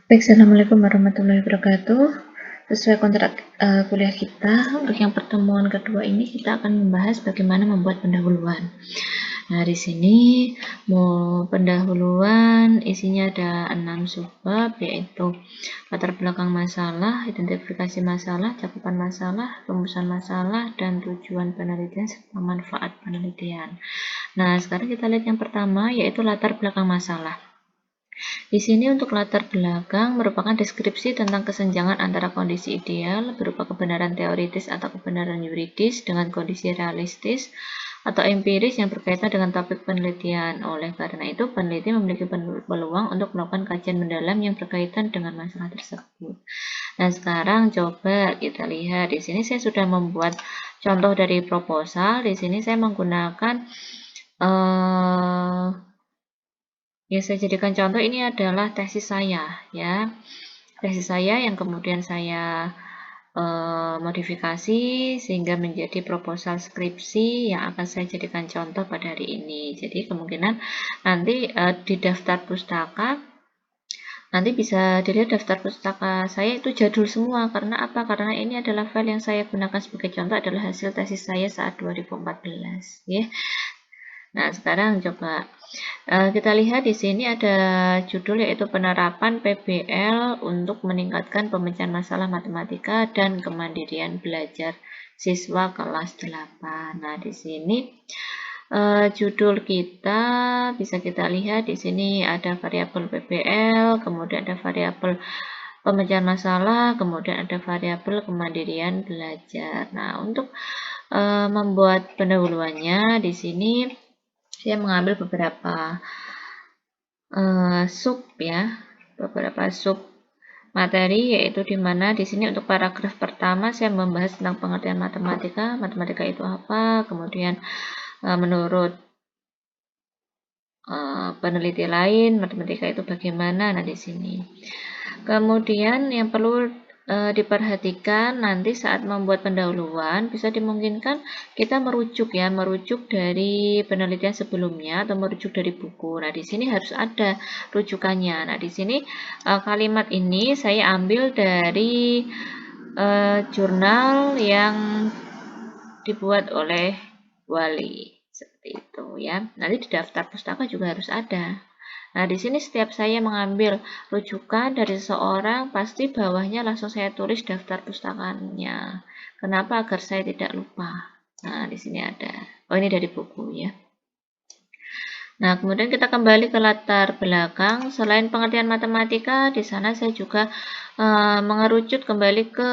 Baik, Assalamualaikum warahmatullahi wabarakatuh. Sesuai kontrak kuliah kita, untuk yang pertemuan kedua ini kita akan membahas bagaimana membuat pendahuluan. Nah, di sini pendahuluan isinya ada 6 subbab, yaitu latar belakang masalah, identifikasi masalah, cakupan masalah, rumusan masalah, dan tujuan penelitian serta manfaat penelitian. Nah, sekarang kita lihat yang pertama, yaitu latar belakang masalah. Di sini untuk latar belakang merupakan deskripsi tentang kesenjangan antara kondisi ideal berupa kebenaran teoritis atau kebenaran yuridis dengan kondisi realistis atau empiris yang berkaitan dengan topik penelitian. Oleh karena itu, peneliti memiliki peluang untuk melakukan kajian mendalam yang berkaitan dengan masalah tersebut. Nah, sekarang coba kita lihat. Di sini saya sudah membuat contoh dari proposal. Di sini saya menggunakan yang saya jadikan contoh ini adalah tesis saya, ya. Tesis saya yang kemudian saya modifikasi sehingga menjadi proposal skripsi yang akan saya jadikan contoh pada hari ini. Jadi kemungkinan nanti di daftar pustaka nanti bisa dilihat daftar pustaka saya itu jadul semua. Karena apa? Karena ini adalah file yang saya gunakan sebagai contoh adalah hasil tesis saya saat 2014, ya. Nah, sekarang coba kita lihat di sini ada judul yaitu penerapan PBL untuk meningkatkan pemecahan masalah matematika dan kemandirian belajar siswa kelas 8. Nah, di sini judul kita bisa kita lihat di sini ada variabel PBL, kemudian ada variabel pemecahan masalah, kemudian ada variabel kemandirian belajar. Nah, untuk membuat pendahuluannya di sini saya mengambil beberapa beberapa sub materi, yaitu di mana di sini untuk paragraf pertama saya membahas tentang pengertian matematika, matematika itu apa, kemudian menurut peneliti lain matematika itu bagaimana. Nah, di sini. Kemudian yang perlu diperhatikan nanti saat membuat pendahuluan bisa dimungkinkan kita merujuk dari penelitian sebelumnya atau merujuk dari buku. Nah, di sini harus ada rujukannya. Nah, di sini kalimat ini saya ambil dari jurnal yang dibuat oleh Wali, seperti itu, ya. Nanti di daftar pustaka juga harus ada. Nah, di sini setiap saya mengambil rujukan dari seseorang, pasti bawahnya langsung saya tulis daftar pustakanya. Kenapa? Agar saya tidak lupa. Nah, di sini ada. Oh, ini dari buku, ya. Nah, kemudian kita kembali ke latar belakang. Selain pengertian matematika, di sana saya juga mengerucut kembali ke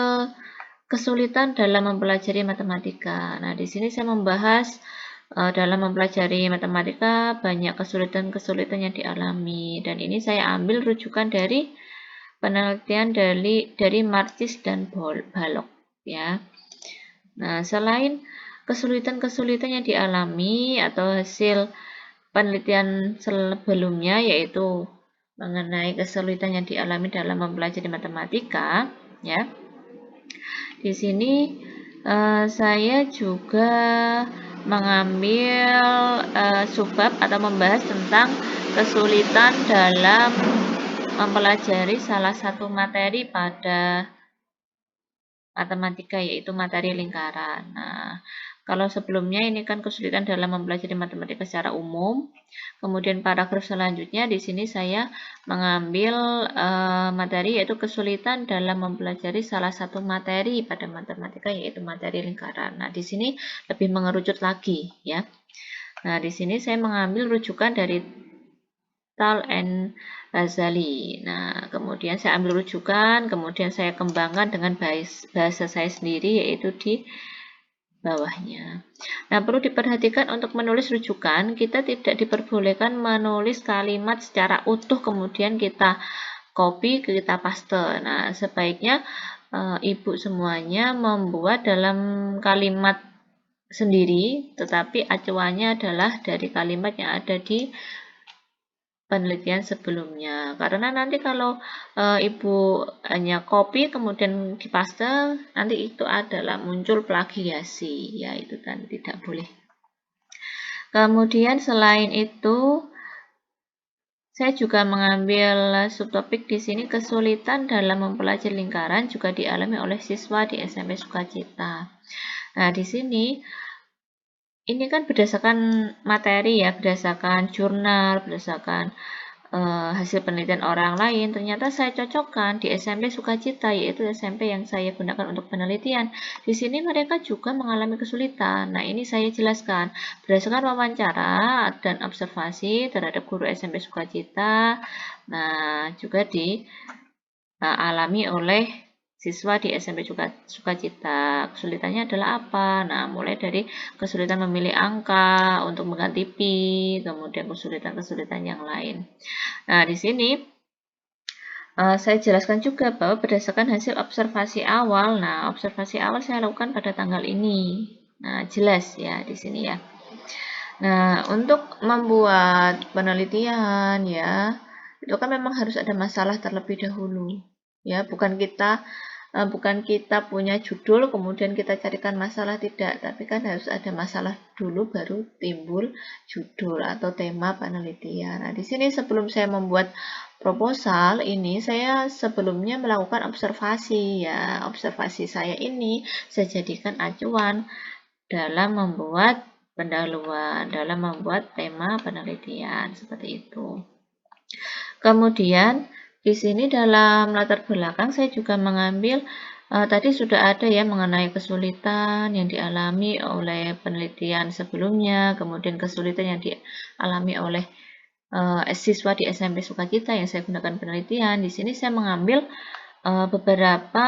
kesulitan dalam mempelajari matematika. Nah, di sini saya membahas dalam mempelajari matematika banyak kesulitan-kesulitan yang dialami, dan ini saya ambil rujukan dari penelitian dari Marcis dan Balog, ya. Nah, selain kesulitan-kesulitan yang dialami atau hasil penelitian sebelumnya, yaitu mengenai kesulitan yang dialami dalam mempelajari matematika, ya. Di sini saya juga mengambil subbab atau membahas tentang kesulitan dalam mempelajari salah satu materi pada matematika, yaitu materi lingkaran. Nah, kalau sebelumnya ini kan kesulitan dalam mempelajari matematika secara umum. Kemudian paragraf selanjutnya di sini saya mengambil materi yaitu kesulitan dalam mempelajari salah satu materi pada matematika, yaitu materi lingkaran. Nah, di sini lebih mengerucut lagi, ya. Nah, di sini saya mengambil rujukan dari Tal and Ghazali. Nah, kemudian saya ambil rujukan, kemudian saya kembangkan dengan bahasa saya sendiri, yaitu di bawahnya. Nah, perlu diperhatikan untuk menulis rujukan, kita tidak diperbolehkan menulis kalimat secara utuh kemudian kita copy, kita paste. Nah, sebaiknya ibu semuanya membuat dalam kalimat sendiri, tetapi acuannya adalah dari kalimat yang ada di penelitian sebelumnya. Karena nanti kalau ibu hanya copy kemudian dipaste, nanti itu adalah muncul plagiasi, ya, itu kan tidak boleh. Kemudian selain itu Saya juga mengambil subtopik di sini, kesulitan dalam mempelajari lingkaran juga dialami oleh siswa di SMP Sukacita. Nah, di sini ini kan berdasarkan materi ya, berdasarkan jurnal, berdasarkan hasil penelitian orang lain. Ternyata saya cocokkan di SMP Sukacita, yaitu SMP yang saya gunakan untuk penelitian. Di sini mereka juga mengalami kesulitan. Nah, ini saya jelaskan berdasarkan wawancara dan observasi terhadap guru SMP Sukacita. Nah, juga dialami oleh siswa di SMP Sukacita. Kesulitannya adalah apa? Nah, mulai dari kesulitan memilih angka untuk mengganti pi, kemudian kesulitan-kesulitan yang lain. Nah, di sini saya jelaskan juga bahwa berdasarkan hasil observasi awal, nah observasi awal saya lakukan pada tanggal ini. Nah, jelas ya di sini ya. Nah, untuk membuat penelitian ya, itu kan memang harus ada masalah terlebih dahulu. Ya, bukan kita punya judul kemudian kita carikan masalah, tidak, tapi kan harus ada masalah dulu baru timbul judul atau tema penelitian. Nah, di sini sebelum saya membuat proposal ini, saya sebelumnya melakukan observasi ya. Observasi saya ini saya jadikan acuan dalam membuat pendahuluan, dalam membuat tema penelitian seperti itu. Kemudian di sini dalam latar belakang saya juga mengambil tadi sudah ada ya mengenai kesulitan yang dialami oleh penelitian sebelumnya, kemudian kesulitan yang dialami oleh siswa di SMP Sukacita yang saya gunakan penelitian. Di sini saya mengambil beberapa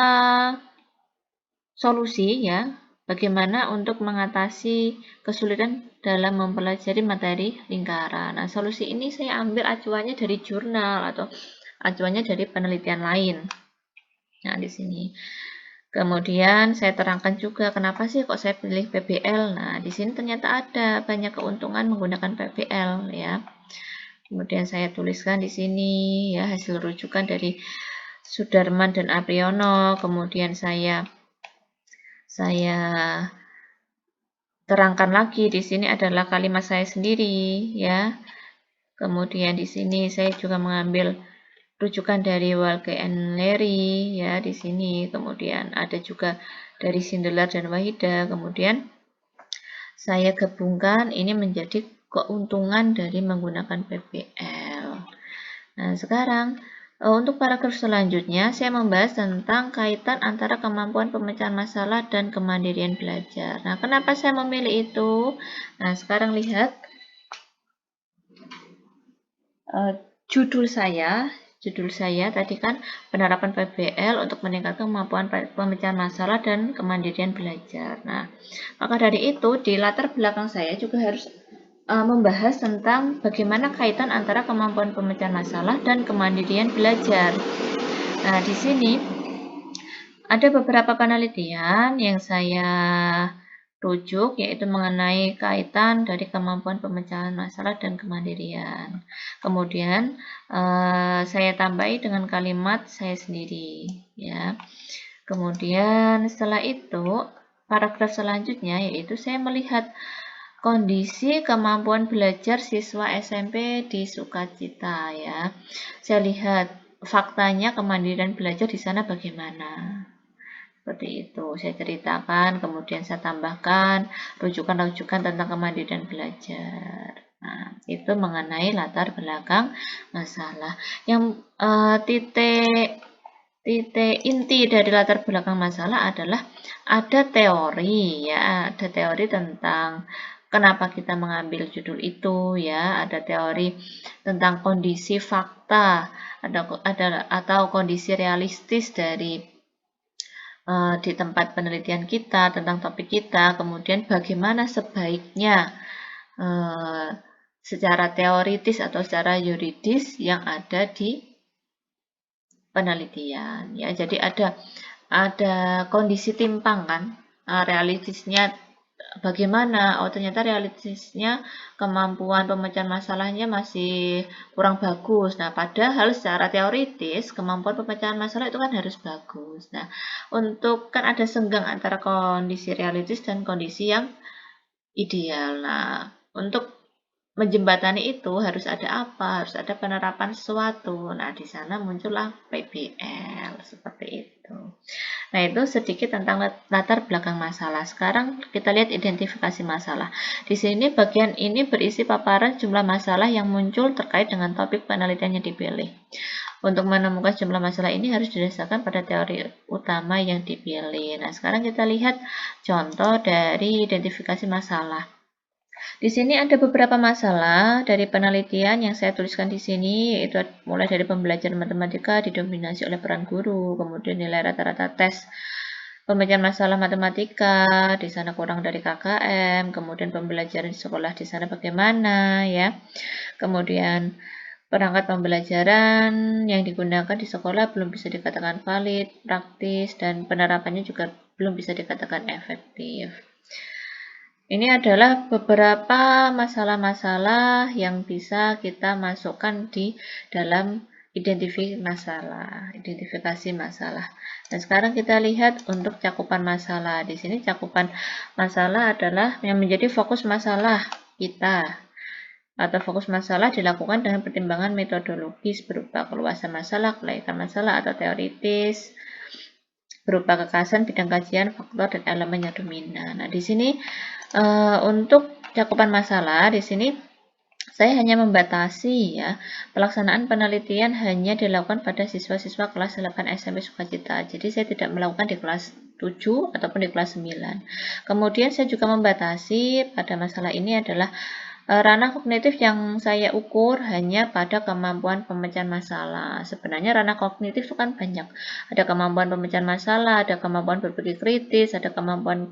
solusi ya, bagaimana untuk mengatasi kesulitan dalam mempelajari materi lingkaran. Nah, solusi ini saya ambil acuannya dari jurnal atau acuannya dari penelitian lain. Nah, di sini. Kemudian saya terangkan juga kenapa sih kok saya pilih PBL. Nah, di sini ternyata ada banyak keuntungan menggunakan PBL ya. Kemudian saya tuliskan di sini ya hasil rujukan dari Sudarman dan Apriyono. Kemudian saya terangkan lagi di sini adalah kalimat saya sendiri ya. Kemudian di sini saya juga mengambil rujukan dari Walke and Larry ya di sini. Kemudian ada juga dari Sindelar dan Wahida. Kemudian saya gabungkan ini menjadi keuntungan dari menggunakan PBL. Nah, sekarang untuk paragraf selanjutnya saya membahas tentang kaitan antara kemampuan pemecahan masalah dan kemandirian belajar. Nah, kenapa saya memilih itu? Nah, sekarang lihat judul saya tadi kan penerapan PBL untuk meningkatkan kemampuan pemecahan masalah dan kemandirian belajar. Nah, maka dari itu di latar belakang saya juga harus membahas tentang bagaimana kaitan antara kemampuan pemecahan masalah dan kemandirian belajar. Nah, di sini ada beberapa penelitian yang saya rujuk, yaitu mengenai kaitan dari kemampuan pemecahan masalah dan kemandirian. Kemudian saya tambahi dengan kalimat saya sendiri, ya. Kemudian setelah itu paragraf selanjutnya yaitu saya melihat kondisi kemampuan belajar siswa SMP di Sukacita ya. Saya lihat faktanya kemandirian belajar di sana bagaimana. Seperti itu, saya ceritakan, kemudian saya tambahkan rujukan-rujukan tentang kemandirian belajar. Nah, itu mengenai latar belakang masalah. Yang titik inti dari latar belakang masalah adalah ada teori ya, ada teori tentang kenapa kita mengambil judul itu ya, ada teori tentang kondisi fakta, atau kondisi realistis dari di tempat penelitian kita tentang topik kita, kemudian bagaimana sebaiknya secara teoritis atau secara yuridis yang ada di penelitian ya. Jadi ada kondisi timpang kan, realistisnya bagaimana? Oh, ternyata realistisnya kemampuan pemecahan masalahnya masih kurang bagus. Nah, padahal secara teoritis kemampuan pemecahan masalah itu kan harus bagus. Nah, untuk kan ada senggang antara kondisi realistis dan kondisi yang ideal. Nah, untuk menjembatani itu harus ada apa? Harus ada penerapan sesuatu. Nah, di sana muncullah PBL seperti itu. Nah, itu sedikit tentang latar belakang masalah. Sekarang kita lihat identifikasi masalah. Di sini bagian ini berisi paparan jumlah masalah yang muncul terkait dengan topik penelitian yang dipilih. Untuk menemukan jumlah masalah ini harus didasarkan pada teori utama yang dipilih. Nah, sekarang kita lihat contoh dari identifikasi masalah. Di sini ada beberapa masalah dari penelitian yang saya tuliskan di sini, yaitu mulai dari pembelajaran matematika didominasi oleh peran guru, kemudian nilai rata-rata tes pembacaan masalah matematika, di sana kurang dari KKM, kemudian pembelajaran di sekolah di sana bagaimana, ya. Kemudian perangkat pembelajaran yang digunakan di sekolah belum bisa dikatakan valid, praktis, dan penerapannya juga belum bisa dikatakan efektif. Ini adalah beberapa masalah-masalah yang bisa kita masukkan di dalam identifikasi masalah. Dan sekarang kita lihat untuk cakupan masalah. Di sini cakupan masalah adalah yang menjadi fokus masalah kita. Atau fokus masalah dilakukan dengan pertimbangan metodologis berupa keluasan masalah, kelaikan masalah atau teoritis, berupa kekhasan bidang kajian, faktor, dan elemen yang dominan. Nah, di sini untuk cakupan masalah, di sini saya hanya membatasi ya pelaksanaan penelitian hanya dilakukan pada siswa-siswa kelas 8 SMP Sukacita. Jadi saya tidak melakukan di kelas 7 ataupun di kelas 9. Kemudian saya juga membatasi pada masalah ini adalah ranah kognitif yang saya ukur hanya pada kemampuan pemecahan masalah. Sebenarnya ranah kognitif itu kan banyak. Ada kemampuan pemecahan masalah, ada kemampuan berpikir kritis, ada kemampuan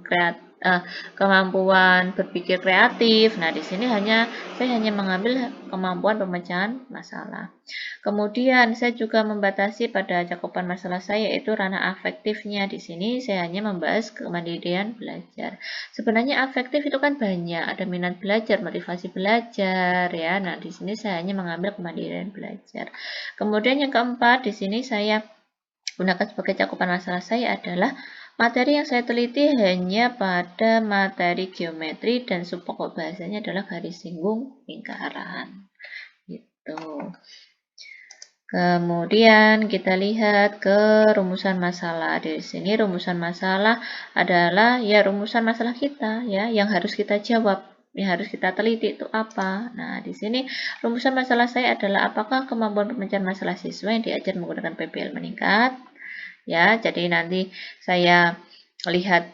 berpikir kreatif. Nah, di sini saya hanya mengambil kemampuan pemecahan masalah. Kemudian saya juga membatasi pada cakupan masalah saya yaitu ranah afektifnya. Di sini saya hanya membahas kemandirian belajar. Sebenarnya afektif itu kan banyak, ada minat belajar, motivasi belajar ya. Nah, di sini saya hanya mengambil kemandirian belajar. Kemudian yang keempat, di sini saya gunakan sebagai cakupan masalah saya adalah materi yang saya teliti hanya pada materi geometri dan subpokok bahasanya adalah garis singgung lingkaran. Gitu. Kemudian kita lihat ke rumusan masalah. Di sini rumusan masalah adalah ya rumusan masalah kita ya yang harus kita jawab, yang harus kita teliti itu apa. Nah, di sini rumusan masalah saya adalah apakah kemampuan pemecahan masalah siswa yang diajar menggunakan PBL meningkat? Ya, jadi nanti saya lihat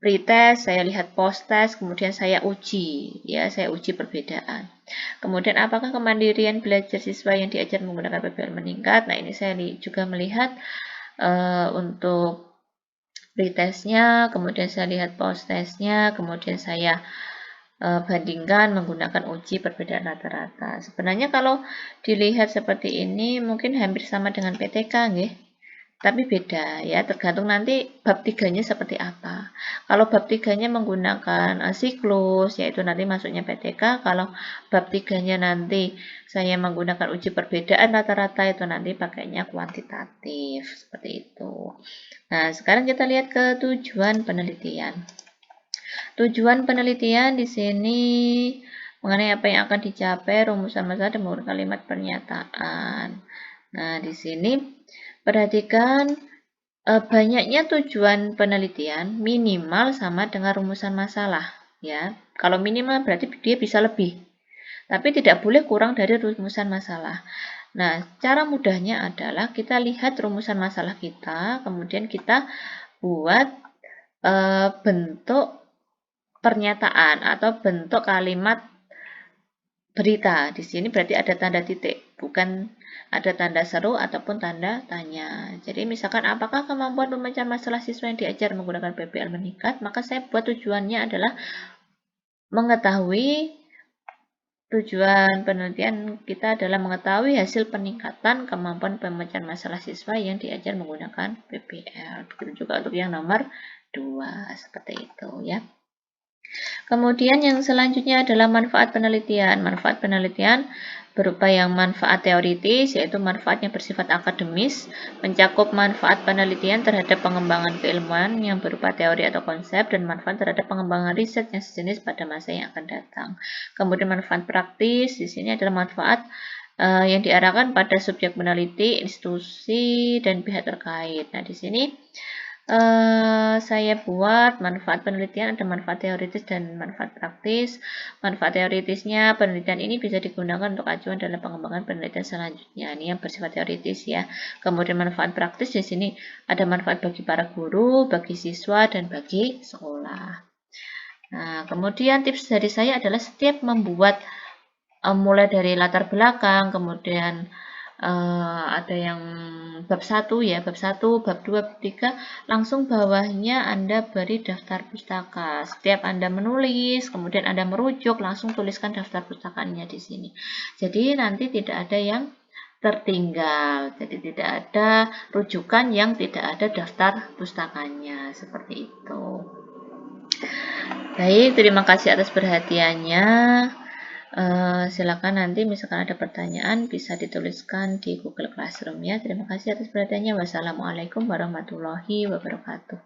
pretest, saya lihat post-test, kemudian saya uji, ya, saya uji perbedaan. Kemudian apakah kemandirian belajar siswa yang diajar menggunakan PBL meningkat? Nah, ini saya juga melihat untuk pretestnya, kemudian saya lihat post-testnya, kemudian saya bandingkan menggunakan uji perbedaan rata-rata. Sebenarnya kalau dilihat seperti ini mungkin hampir sama dengan PTK, nggih. Tapi beda ya, tergantung nanti bab 3-nya seperti apa. Kalau bab 3-nya menggunakan siklus, yaitu nanti masuknya PTK. Kalau bab 3-nya nanti saya menggunakan uji perbedaan rata-rata, itu nanti pakainya kuantitatif, seperti itu. Nah, sekarang kita lihat ke tujuan penelitian. Tujuan penelitian di sini mengenai apa yang akan dicapai, rumusan masalah dan menggunakan kalimat pernyataan. Nah, di sini perhatikan banyaknya tujuan penelitian minimal sama dengan rumusan masalah. Ya, kalau minimal berarti dia bisa lebih, tapi tidak boleh kurang dari rumusan masalah. Nah, cara mudahnya adalah kita lihat rumusan masalah kita, kemudian kita buat bentuk pernyataan atau bentuk kalimat berita. Di sini berarti ada tanda titik, bukan ada tanda seru ataupun tanda tanya. Jadi misalkan apakah kemampuan pemecahan masalah siswa yang diajar menggunakan PBL meningkat, maka saya buat tujuannya adalah mengetahui tujuan penelitian kita adalah mengetahui hasil peningkatan kemampuan pemecahan masalah siswa yang diajar menggunakan PBL. Begitu juga untuk yang nomor 2, seperti itu ya. Kemudian yang selanjutnya adalah manfaat penelitian. Manfaat penelitian berupa yang manfaat teoritis, yaitu manfaat yang bersifat akademis, mencakup manfaat penelitian terhadap pengembangan keilmuan yang berupa teori atau konsep, dan manfaat terhadap pengembangan riset yang sejenis pada masa yang akan datang. Kemudian manfaat praktis, di sini adalah manfaat yang diarahkan pada subjek peneliti, institusi, dan pihak terkait. Nah, di sini saya buat manfaat penelitian, ada manfaat teoritis dan manfaat praktis. Manfaat teoritisnya, penelitian ini bisa digunakan untuk acuan dalam pengembangan penelitian selanjutnya. Ini yang bersifat teoritis ya. Kemudian manfaat praktis di sini ada manfaat bagi para guru, bagi siswa, dan bagi sekolah. Nah, kemudian tips dari saya adalah setiap membuat mulai dari latar belakang, kemudian ada yang bab 1 ya, bab 1, bab 2, bab 3, langsung bawahnya Anda beri daftar pustaka. Setiap Anda menulis, kemudian Anda merujuk, langsung tuliskan daftar pustakanya di sini. Jadi nanti tidak ada yang tertinggal. Jadi tidak ada rujukan yang tidak ada daftar pustakanya, seperti itu. Baik, terima kasih atas perhatiannya. Silakan nanti misalkan ada pertanyaan bisa dituliskan di Google Classroom ya. Terima kasih atas perhatiannya. Wassalamualaikum warahmatullahi wabarakatuh.